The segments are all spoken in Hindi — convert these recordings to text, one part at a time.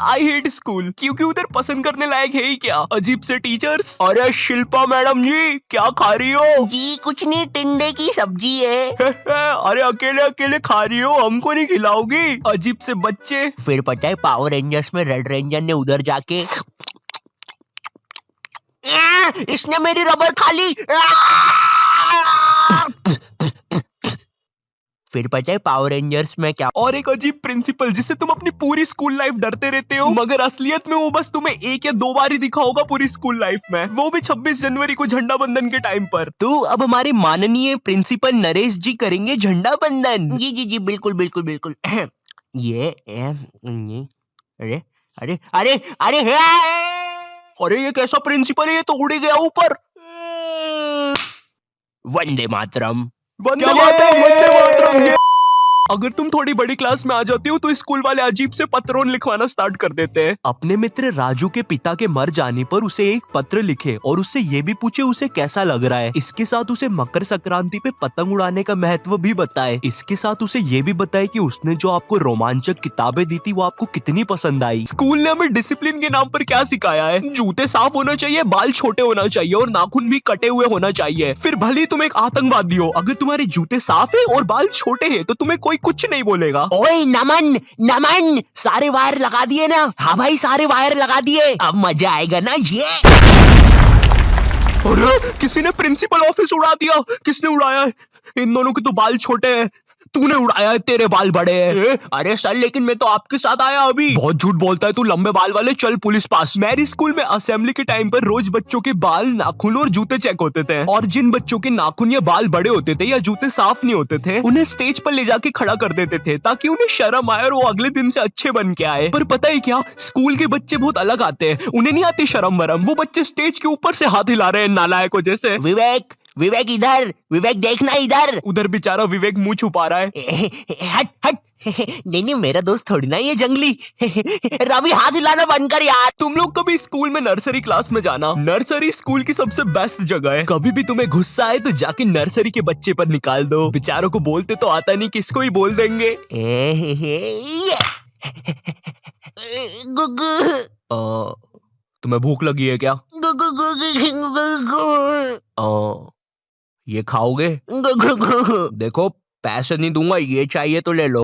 आई हेट स्कूल, क्योंकि उधर पसंद करने लायक है ही क्या, अजीब से टीचर्स। अरे शिल्पा मैडम जी, क्या खा रही हो? जी कुछ नहीं, टिंडे की सब्जी है। अरे अकेले अकेले खा रही हो, हमको नहीं खिलाओगी? अजीब से बच्चे। फिर पता है पावर रेंजर्स में रेड रेंजर ने उधर जाके इसने मेरी रबर खा ली। फिर पता है पावर रेंजर्स में क्या। और एक अजीब प्रिंसिपल जिससे तुम अपनी पूरी स्कूल लाइफ डरते रहते हो, मगर असलियत में वो बस तुम्हें 1 या 2 बार ही दिखा होगा पूरी स्कूल लाइफ में, वो भी 26 जनवरी को झंडा बंदन के टाइम पर। तो अब हमारे माननीय प्रिंसिपल नरेश जी करेंगे झंडा बंदन। जी जी जी बिल्कुल बिल्कुल बिल्कुल। ये अरे अरे अरे अरे अरे ये कैसा प्रिंसिपल है, ये तो उड़ गया ऊपर। वंदे मातरम। वंदे मातरम, वंदे मातरम। अगर तुम थोड़ी बड़ी क्लास में आ जाती हो तो स्कूल वाले अजीब से पत्रों लिखवाना स्टार्ट कर देते हैं। अपने मित्र राजू के पिता के मर जाने पर उसे एक पत्र लिखे और उससे ये भी पूछे उसे कैसा लग रहा है। इसके साथ उसे मकर संक्रांति पे पतंग उड़ाने का महत्व भी बताए। इसके साथ उसे ये भी बताए कि उसने जो आपको रोमांचक किताबें दी थी वो आपको कितनी पसंद आई। स्कूल ने हमें डिसिप्लिन के नाम पर क्या सिखाया है? जूते साफ होना चाहिए, बाल छोटे होना चाहिए और नाखून भी कटे हुए होना चाहिए। फिर भले ही तुम एक आतंकवादी हो, अगर तुम्हारे जूते साफ है और बाल छोटे हैं तो तुम्हें कोई कुछ नहीं बोलेगा। ओए नमन नमन, सारे वायर लगा दिए ना? हाँ भाई सारे वायर लगा दिए, अब मजा आएगा ना ये। अरे किसी ने प्रिंसिपल ऑफिस उड़ा दिया। किसने उड़ाया है? इन दोनों के तो बाल छोटे हैं। तूने उड़ाया है, तेरे बाल बड़े हैं। अरे सर लेकिन मैं तो आपके साथ आया अभी। बहुत झूठ बोलता है तू, लंबे बाल वाले, चल पुलिस पास। मेरी स्कूल में असेंबली के टाइम पर रोज बच्चों के बाल, नाखून और जूते चेक होते थे, और जिन बच्चों के नाखून या बाल बड़े होते थे या जूते साफ नहीं होते थे उन्हें स्टेज पर ले जाके खड़ा कर देते थे ताकि उन्हें शर्म आए और वो अगले दिन से अच्छे बन के आए। पर पता है क्या, स्कूल के बच्चे बहुत अलग आते हैं, उन्हें नहीं आती शर्म वरम। वो बच्चे स्टेज के ऊपर से हाथ हिला रहे हैं नालायकों जैसे। विवेक विवेक इधर, विवेक देखना इधर। उधर बेचारा विवेक मुंह छुपा रहा है। हट हट। नहीं नहीं मेरा दोस्त थोड़ी ना ये जंगली। रवि हाथ हिलाना बंद कर यार। तुम लोग कभी स्कूल में नर्सरी क्लास में जाना। नर्सरी स्कूल की सबसे बेस्ट जगह है। कभी भी तुम्हें गुस्सा आए तो जाके नर्सरी के बच्चे पर निकाल दो। बेचारों को बोलते तो आता नहीं, किसको ही बोल देंगे। तुम्हें भूख लगी है क्या? ये खाओगे? देखो पैसे नहीं दूंगा, ये चाहिए तो ले लो।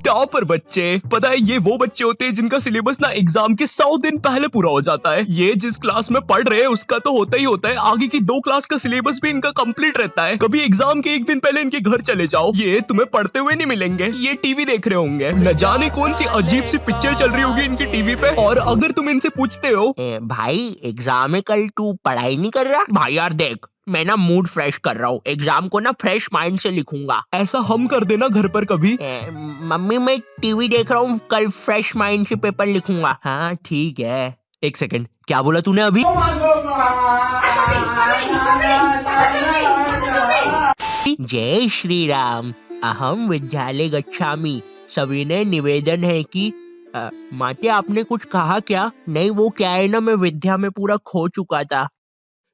टॉपर बच्चे, पता है ये वो बच्चे होते हैं जिनका सिलेबस ना एग्जाम के 100 दिन पहले पूरा हो जाता है। ये जिस क्लास में पढ़ रहे हैं उसका तो होता ही होता है, आगे की 2 क्लास का सिलेबस भी इनका कंप्लीट रहता है। कभी एग्जाम के 1 दिन पहले इनके घर चले जाओ, ये तुम्हें पढ़ते हुए नहीं मिलेंगे, ये टीवी देख रहे होंगे। न जाने कौन सी अजीब सी पिक्चर चल रही होगी इनकी टीवी पे। और अगर तुम इनसे पूछते हो भाई एग्जाम है कल, तू पढ़ाई नहीं कर रहा? भाई यार देख, मैं ना मूड फ्रेश कर रहा हूँ, एग्जाम को ना फ्रेश माइंड से लिखूंगा। ऐसा हम कर देना घर पर कभी। मम्मी मैं टीवी देख रहा हूँ, कल फ्रेश माइंड से पेपर लिखूंगा। हाँ ठीक है। 1 सेकंड, क्या बोला तूने अभी? जय श्री राम, अहम विद्यालय गच्छामि। सविनय निवेदन है कि माते आपने कुछ कहा क्या? नहीं वो क्या है ना, मैं विद्या में पूरा खो चुका था।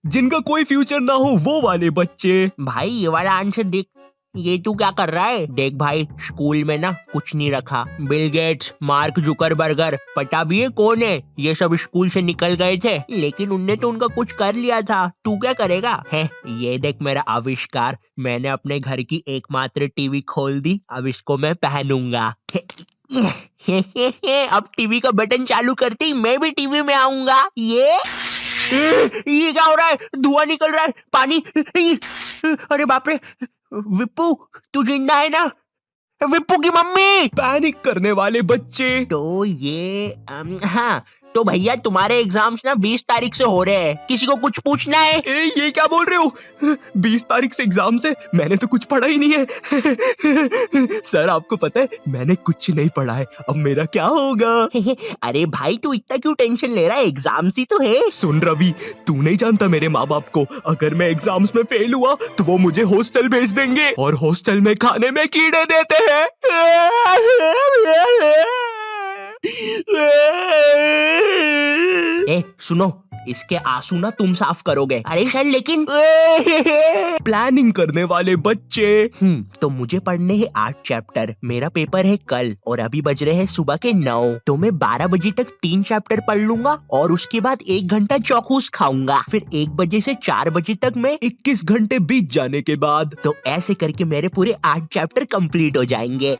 जिनका कोई फ्यूचर ना हो वो वाले बच्चे। भाई ये वाला आंसर देख, ये तू क्या कर रहा है? देख भाई स्कूल में ना कुछ नहीं रखा। बिल गेट्स, मार्क जुकरबर्गर, पता भी है कौन है? ये सब स्कूल से निकल गए थे, लेकिन उनने तो उनका कुछ कर लिया था। तू क्या करेगा? है ये देख मेरा आविष्कार, मैंने अपने घर की एकमात्र टीवी खोल दी, अब इसको मैं पहनूंगा। अब टीवी का बटन चालू करते ही मैं भी टीवी में आऊंगा। ये क्या हो रहा है? धुआं निकल रहा है, पानी। अरे बाप रे, विप्पू तू जिंदा है ना? विप्पू की मम्मी। पैनिक करने वाले बच्चे। तो ये हाँ तो भैया तुम्हारे एग्जाम्स ना 20 तारीख से हो रहे हैं, किसी को कुछ पूछना है? ये क्या बोल रहे हो? 20 तारीख से एग्जाम से? मैंने तो कुछ पढ़ा ही नहीं है। सर आपको पता है मैंने कुछ नहीं पढ़ा है, अब मेरा क्या होगा? अरे भाई तू इतना क्यों टेंशन ले रहा है, एग्जाम्स ही तो है। सुन रवि, तू नहीं जानता मेरे माँ बाप को, अगर मैं एग्जाम्स में फेल हुआ तो वो मुझे हॉस्टल भेज देंगे, और हॉस्टल में खाने में कीड़े देते हैं। ए सुनो, इसके आंसू ना तुम साफ करोगे। अरे सर लेकिन प्लानिंग करने वाले बच्चे। तो मुझे पढ़ने हैं 8 चैप्टर, मेरा पेपर है कल और अभी बज रहे हैं सुबह के 9, तो मैं 12 बजे तक 3 चैप्टर पढ़ लूंगा और उसके बाद 1 घंटा चौकूस खाऊंगा, फिर 1 बजे से 4 बजे तक मैं 21 घंटे बीत जाने के बाद तो ऐसे करके मेरे पूरे 8 चैप्टर कंप्लीट हो जाएंगे।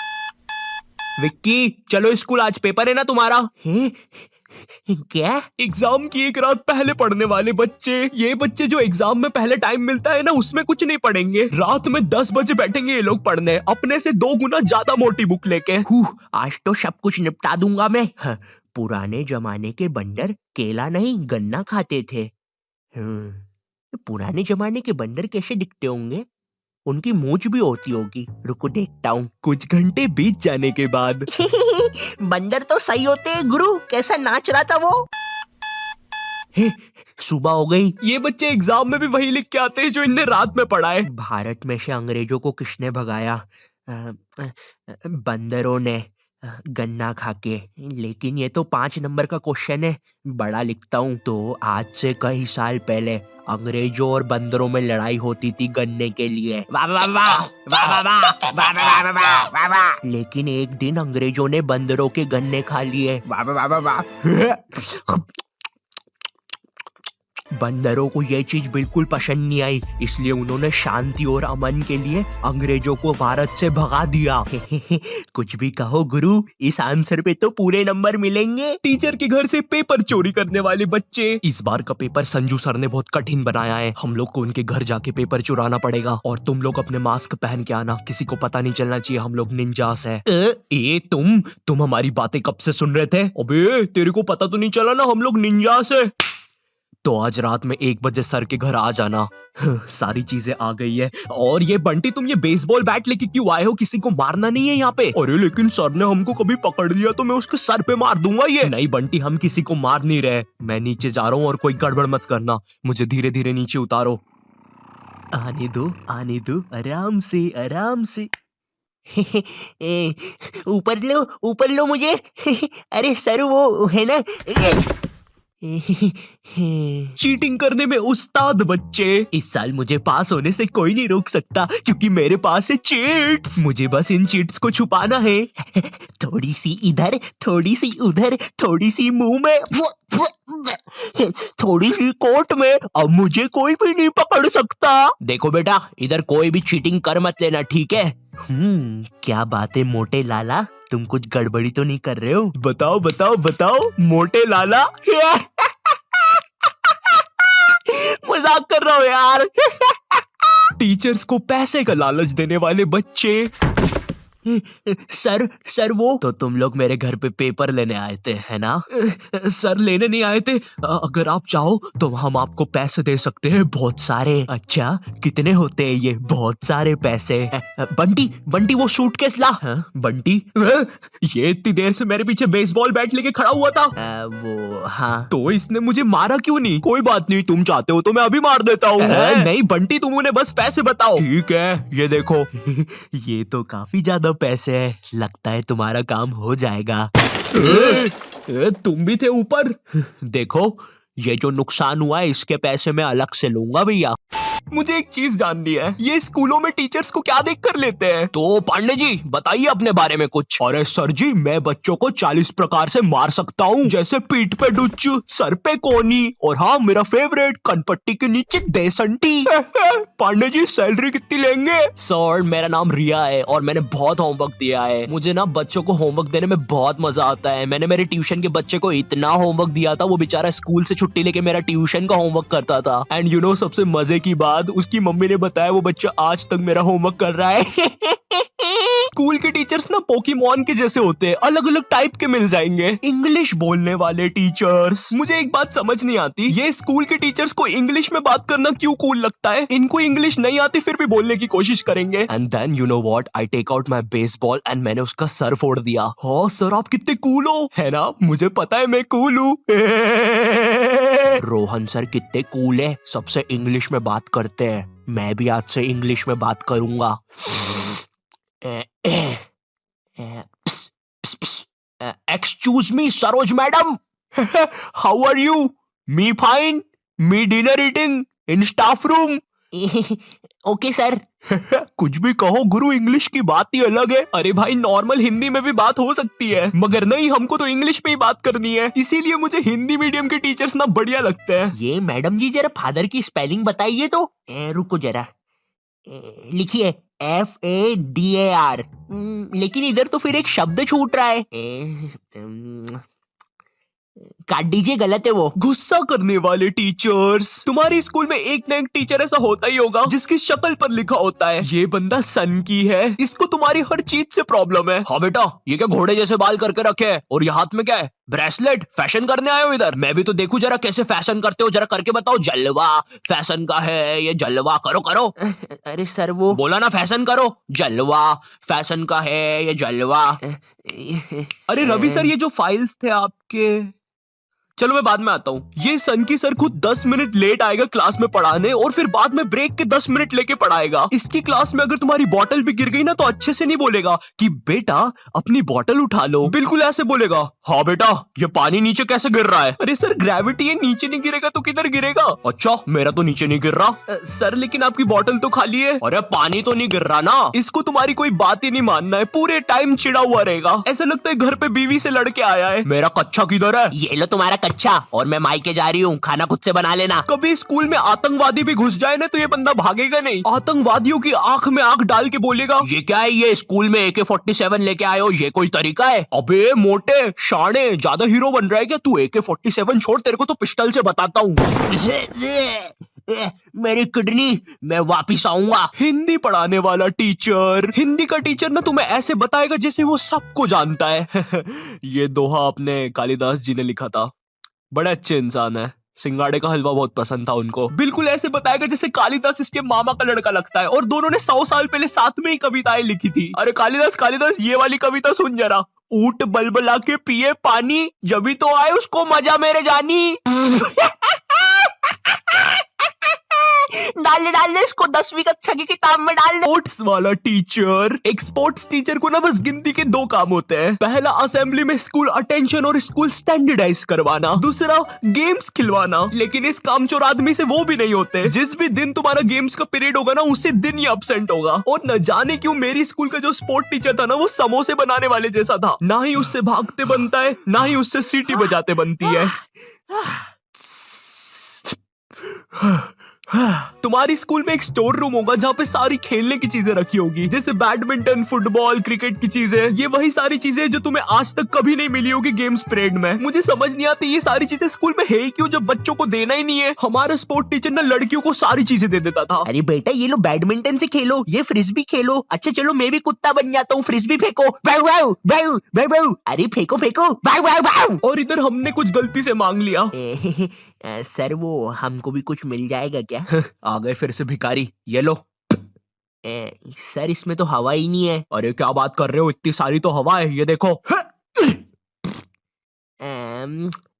विक्की चलो स्कूल, आज पेपर है ना तुम्हारा। हैं? क्या? एग्जाम की एक रात पहले पढ़ने वाले बच्चे, ये बच्चे जो एग्जाम में पहले टाइम मिलता है ना उसमें कुछ नहीं पढ़ेंगे, रात में 10 बजे बैठेंगे ये लोग पढ़ने, अपने से 2 गुना ज्यादा मोटी बुक लेके। आज तो सब कुछ निपटा दूंगा मैं। पुराने जमाने के बंदर केला नहीं गन्ना खाते थे। पुराने जमाने के बंदर कैसे दिखते होंगे? उनकी मूंछ भी होती होगी, रुको देखता हूँ। कुछ घंटे बीत जाने के बाद बंदर तो सही होते हैं गुरु, कैसा नाच रहा था वो। सुबह हो गई। ये बच्चे एग्जाम में भी वही लिख के आते हैं जो इनने रात में पढ़ा है। भारत में से अंग्रेजों को किसने भगाया? बंदरों ने, गन्ना खाके। लेकिन ये तो 5 नंबर का क्वेश्चन है, बड़ा लिखता हूँ। तो आज से कई साल पहले अंग्रेजों और बंदरों में लड़ाई होती थी गन्ने के लिए। वाह वाह वाह वाह वाह वाह वाह वाह वाह वाह वाह। लेकिन एक दिन अंग्रेजों ने बंदरों के गन्ने खा लिए। वाह वाह वाह वाह। बंदरों को ये चीज बिल्कुल पसंद नहीं आई, इसलिए उन्होंने शांति और अमन के लिए अंग्रेजों को भारत से भगा दिया। कुछ भी कहो गुरु, इस आंसर पे तो पूरे नंबर मिलेंगे। टीचर के घर से पेपर चोरी करने वाले बच्चे। इस बार का पेपर संजू सर ने बहुत कठिन बनाया है, हम लोग को उनके घर जाके पेपर चुराना पड़ेगा और तुम लोग अपने मास्क पहन के आना, किसी को पता नहीं चलना चाहिए हम लोग निंजास है। ए तुम हमारी बातें कब से सुन रहे थे? अबे तेरे को पता तो नहीं चला ना हम लोग निंजास है। तो आज रात में 1 बजे सर के घर आ जाना। सारी चीजें आ गई है। और ये बंटी, तुम ये बेसबॉल बैट लेके क्यों आए हो? किसी को मारना नहीं है यहाँ पे। अरे लेकिन सर ने हमको कभी पकड़ लिया तो मैं उसके सर पे मार दूंगा। ये नहीं बंटी, हम किसी को मार नहीं रहे। मैं नीचे जा रहा हूँ और कोई गड़बड़ मत करना, मुझे धीरे धीरे नीचे उतारो। आने दो आराम से आराम से। ऊपर लो मुझे। अरे सर वो है ना। चीटिंग करने में उस्ताद बच्चे। इस साल मुझे पास होने से कोई नहीं रोक सकता क्योंकि मेरे पास है चीट्स। मुझे बस इन चीट्स को छुपाना है। थोड़ी सी इधर, थोड़ी सी उधर, थोड़ी सी मुंह में, थोड़ी सी कोट में, अब मुझे कोई भी नहीं पकड़ सकता। देखो बेटा, इधर कोई भी चीटिंग कर मत लेना, ठीक है? क्या बात है मोटे लाला, तुम कुछ गड़बड़ी तो नहीं कर रहे हो? बताओ बताओ बताओ मोटे लाला। मजाक कर रहा हूँ यार। टीचर्स को पैसे का लालच देने वाले बच्चे। सर वो तो तुम लोग मेरे घर पे पेपर लेने आए थे है ना? सर लेने नहीं आए थे, अगर आप चाहो तो हम आपको पैसे दे सकते हैं, बहुत सारे। अच्छा कितने होते हैं ये? बहुत सारे पैसे। बंटी वो सूटकेस ला। बंटी ये इतनी देर से मेरे पीछे बेसबॉल बैट लेके खड़ा हुआ था। वो हाँ। तो इसने मुझे मारा क्यों नहीं? कोई बात नहीं, तुम चाहते हो तो मैं अभी मार देता हूँ। नहीं बंटी, तुम उन्हें बस पैसे बताओ। ठीक है, ये देखो। ये तो काफी ज्यादा पैसे है, लगता है तुम्हारा काम हो जाएगा। तुम भी थे ऊपर। देखो, ये जो नुकसान हुआ है इसके पैसे मैं अलग से लूंगा भैया। मुझे एक चीज जाननी है, ये स्कूलों में टीचर्स को क्या देख कर लेते हैं? तो पांडे जी बताइए अपने बारे में कुछ। अरे सर जी, मैं बच्चों को 40 प्रकार से मार सकता हूँ, जैसे पीठ पे डुच्च, सर पे कोनी, और हाँ मेरा फेवरेट, कनपट्टी के नीचे देसंटी। पांडे जी सैलरी कितनी लेंगे? सर मेरा नाम रिया है और मैंने बहुत होमवर्क दिया है। मुझे ना बच्चों को होमवर्क देने में बहुत मजा आता है। मैंने मेरे ट्यूशन के बच्चे को इतना होमवर्क दिया था, वो बेचारा स्कूल से छुट्टी लेके मेरा ट्यूशन का होमवर्क करता था। एंड यू नो सबसे मजे की बात, उसकी मम्मी ने बताया वो बच्चा आज तक मेरा होमवर्क कर रहा है। स्कूल के टीचर्स ना पोकेमॉन के जैसे होते हैं, अलग अलग टाइप के मिल जाएंगे। इंग्लिश बोलने वाले टीचर्स। मुझे एक बात समझ नहीं आती, ये स्कूल के टीचर्स को इंग्लिश में बात करना क्यों कूल लगता है? इनको इंग्लिश नहीं आती फिर भी बोलने की कोशिश करेंगे। And then you know what, I take out my baseball and मैंने उसका सर फोड़ दिया। हाँ सर, आप कितने कूल हो, है ना? मुझे पता है मैं कूल हूँ। रोहन सर कितने कूल है, सबसे इंग्लिश में बात करते हैं। मैं भी आज से इंग्लिश में बात करूंगा। Excuse me Saroj madam. How are you? Me fine, me dinner eating in staff room. Okay sir. कुछ भी कहो गुरु, इंग्लिश की बात ही अलग है। अरे भाई नॉर्मल हिंदी में भी बात हो सकती है, मगर नहीं, हमको तो इंग्लिश में ही बात करनी है, इसीलिए मुझे हिंदी मीडियम के टीचर्स ना बढ़िया लगते हैं। ये मैडम जी जरा फादर की स्पेलिंग बताइए तो। रुको जरा, लिखिए FADAR। लेकिन इधर तो फिर एक शब्द छूट रहा है। काट दीजिए, गलत है वो। गुस्सा करने वाले टीचर्स। तुम्हारी स्कूल में एक ना एक टीचर ऐसा होता ही होगा जिसकी शक्ल पर लिखा होता है ये बंदा सन की है, इसको तुम्हारी हर चीज से प्रॉब्लम है। हाँ बेटा, ये क्या घोड़े जैसे बाल करके रखे है, और ये हाथ में क्या है, ब्रेसलेट? फैशन करने आए हो इधर? मैं भी तो देखूं जरा कैसे फैशन करते हो, जरा करके बताओ। जलवा फैशन का है ये, जलवा करो करो। अरे सर वो बोला ना फैशन करो, जलवा फैशन का है ये, जलवा। अरे रवि सर, ये जो फाइल्स थे आपके, चलो मैं बाद में आता हूँ। ये सन की सर खुद 10 मिनट लेट आएगा क्लास में पढ़ाने, और फिर बाद में ब्रेक के 10 मिनट लेके पढ़ाएगा। इसकी क्लास में अगर तुम्हारी बॉटल भी गिर गई ना तो अच्छे से नहीं बोलेगा कि बेटा अपनी बॉटल उठा लो, बिल्कुल ऐसे बोलेगा, हाँ बेटा ये पानी नीचे कैसे गिर रहा है। अरे सर ग्रेविटी है, नीचे नहीं गिरेगा तो किधर गिरेगा। अच्छा मेरा तो नीचे नहीं गिर रहा। सर लेकिन आपकी बॉटल तो खाली है। अरे पानी तो नहीं गिर रहा ना। इसको तुम्हारी कोई बात ही नहीं मानना है, पूरे टाइम चिड़ा हुआ रहेगा, ऐसा लगता है घर पे बीवी से लड़के आया है। मेरा कच्चा किधर है? ये लो तुम्हारा कच्चा, और मैं मायके जा रही हूँ, खाना खुद से बना लेना। कभी स्कूल में आतंकवादी भी घुस जाए ना तो ये बंदा भागेगा नहीं, आतंकवादियों की आंख में आंख डाल के बोलेगा, ये क्या है, ये स्कूल में AK-47 लेके आए हो, ये कोई तरीका है? अबे मोटे शाणे, ज्यादा हीरो बन रहा है क्या तू? AK-47 छोड़, तेरे को तो पिस्टल से बताता हूँ। मेरी किडनी, मैं वापिस आऊंगा। हिंदी पढ़ाने वाला टीचर, हिंदी का टीचर ना तुम्हें ऐसे बताएगा जैसे वो सबको जानता है। ये दोहा अपने कालिदास जी ने लिखा था, बड़े अच्छे इंसान है, सिंगाड़े का हलवा बहुत पसंद था उनको। बिल्कुल ऐसे बताएगा जैसे कालिदास इसके मामा का लड़का लगता है, और दोनों ने 100 साल पहले साथ में ही कविताएं लिखी थी। अरे कालिदास कालिदास, ये वाली कविता सुन जरा। ऊंट बलबला के पिए पानी, जभी तो आए उसको मजा मेरे जानी। डाल दे इसको 10वीं कक्षा की किताब में डाल दे। स्पोर्ट्स वाला टीचर, एक स्पोर्ट्स टीचर को ना बस गिनती के 2 काम होते हैं। पहला असेंबली में स्कूल अटेंशन और स्कूल स्टैंडर्डाइज करवाना, दूसरा गेम्स खिलवाना। लेकिन इस कामचोर आदमी से वो भी नहीं होते। जिस भी दिन तुम्हारा गेम्स का पीरियड होगा ना उसी दिन ही एब्सेंट होगा। और न जाने क्यों मेरी स्कूल का जो स्पोर्ट टीचर था ना वो समोसे बनाने वाले जैसा था, ना ही उससे भागते बनता है ना ही उससे सीटी बजाते बनती है। तुम्हारी स्कूल में एक स्टोर रूम होगा जहाँ पे सारी खेलने की चीजें रखी होगी, जैसे बैडमिंटन, फुटबॉल, क्रिकेट की चीजें। ये वही सारी चीजें जो तुम्हें आज तक कभी नहीं मिली होगी गेम्स पीरियड में। मुझे समझ नहीं आती ये सारी चीजें स्कूल में है ही क्यों, जब बच्चों को देना ही नहीं है। हमारा स्पोर्ट टीचर ना लड़कियों को सारी चीजें दे देता था। अरे बेटा ये लो बैडमिंटन से खेलो, ये फ्रिस्बी खेलो। अच्छा चलो मैं भी कुत्ता बन जाता हूँ, फ्रिस्बी फेंको। अरे फेंको फेंको। और इधर हमने कुछ गलती से मांग लिया। सर वो हमको भी कुछ मिल जाएगा क्या? आ गए फिर से भिखारी, ये लो। सर इसमें तो हवा ही नहीं है। अरे क्या बात कर रहे हो, इतनी सारी तो हवा है, ये देखो।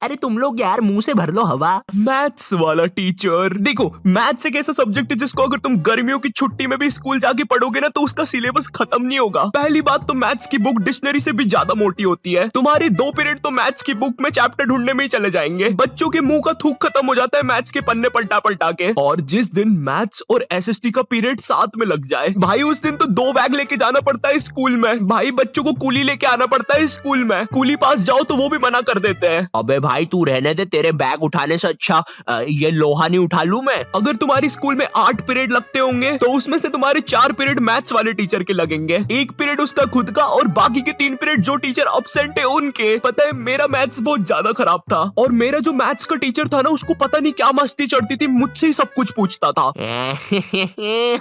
अरे तुम लोग यार मुंह से भर लो हवा। मैथ्स वाला टीचर, देखो मैथ्स एक ऐसा सब्जेक्ट है जिसको अगर तुम गर्मियों की छुट्टी में भी स्कूल जाके पढ़ोगे ना तो उसका सिलेबस खत्म नहीं होगा। पहली बात तो मैथ्स की बुक डिक्शनरी से भी ज्यादा मोटी होती है। तुम्हारी 2 पीरियड तो मैथ्स की बुक में चैप्टर ढूंढने में ही चले जाएंगे। बच्चों के मुंह का थूक खत्म हो जाता है मैथ्स के पन्ने पलटा पलटा के। और जिस दिन मैथ्स और SST का पीरियड साथ में लग जाए भाई, उस दिन तो 2 बैग लेके जाना पड़ता है स्कूल में। भाई बच्चों को कूली लेके आना पड़ता है स्कूल में, कूली पास जाओ तो वो भी मना कर देते हैं। अबे भाई तू रहने दे, तेरे बैग उठाने से अच्छा ये लोहा नहीं उठा लूं मैं। अगर तुम्हारी स्कूल में 8 पीरियड लगते होंगे तो उसमें से तुम्हारे 4 पीरियड मैथ्स वाले टीचर के लगेंगे, 1 पीरियड उसका खुद का, और बाकी के 3 पीरियड जो टीचर एब्सेंट है उनके। पता है मेरा मैथ्स बहुत ज्यादा खराब था, और मेरा जो मैथ्स का टीचर था ना उसको पता नहीं क्या मस्ती चढ़ती थी, मुझसे ही सब कुछ पूछता था।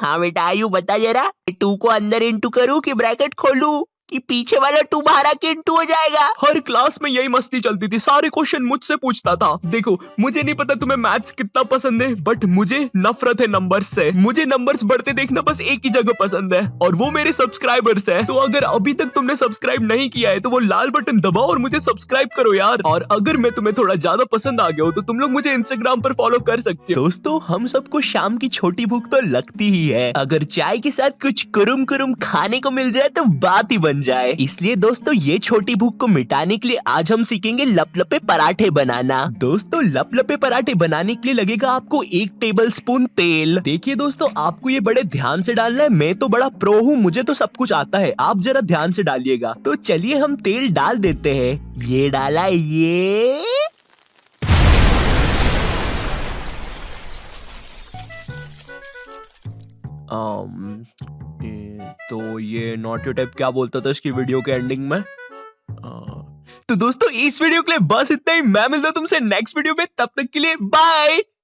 हाँ बेटा आयु बता जरा, 2 को अंदर इंटू करूं कि ब्रैकेट खोलूं कि पीछे वाला 2 बाहर आके इंटू हो जाएगा। हर क्लास में यही मस्ती चलती थी, सारे क्वेश्चन मुझसे पूछता था। देखो मुझे नहीं पता तुम्हें मैथ्स कितना पसंद है, बट मुझे नफरत है नंबर्स से। मुझे नंबर्स बढ़ते देखना बस एक ही जगह पसंद है, और वो मेरे सब्सक्राइबर्स है। तो अगर अभी तक तुमने सब्सक्राइब नहीं किया है तो वो लाल बटन दबाओ और मुझे सब्सक्राइब करो यार। और अगर मैं तुम्हें थोड़ा ज्यादा पसंद आ गया हो तो तुम लोग मुझे इंस्टाग्राम पर फॉलो कर सकते हो। दोस्तों हम सबको शाम की छोटी भूख तो लगती ही है, अगर चाय के साथ कुछ कुरुम कुरुम खाने को मिल जाए तो बात ही बन जाए। इसलिए दोस्तों ये छोटी भूख को मिटाने के लिए आज हम सीखेंगे लपलपे पराठे बनाना। दोस्तों लपलपे पराठे बनाने के लिए लगेगा आपको 1 टेबलस्पून तेल। देखिए दोस्तों आपको ये बड़े ध्यान से डालना है, मैं तो बड़ा प्रो हूँ, मुझे तो सब कुछ आता है, आप जरा ध्यान से डालिएगा। तो चलिए हम तेल डाल देते हैं। ये डाला, ये तो ये नॉटी टाइप क्या बोलता था इसकी वीडियो के एंडिंग में। तो दोस्तों इस वीडियो के लिए बस इतना ही। मैं मिलता हूं तुमसे नेक्स्ट वीडियो में, तब तक के लिए बाय।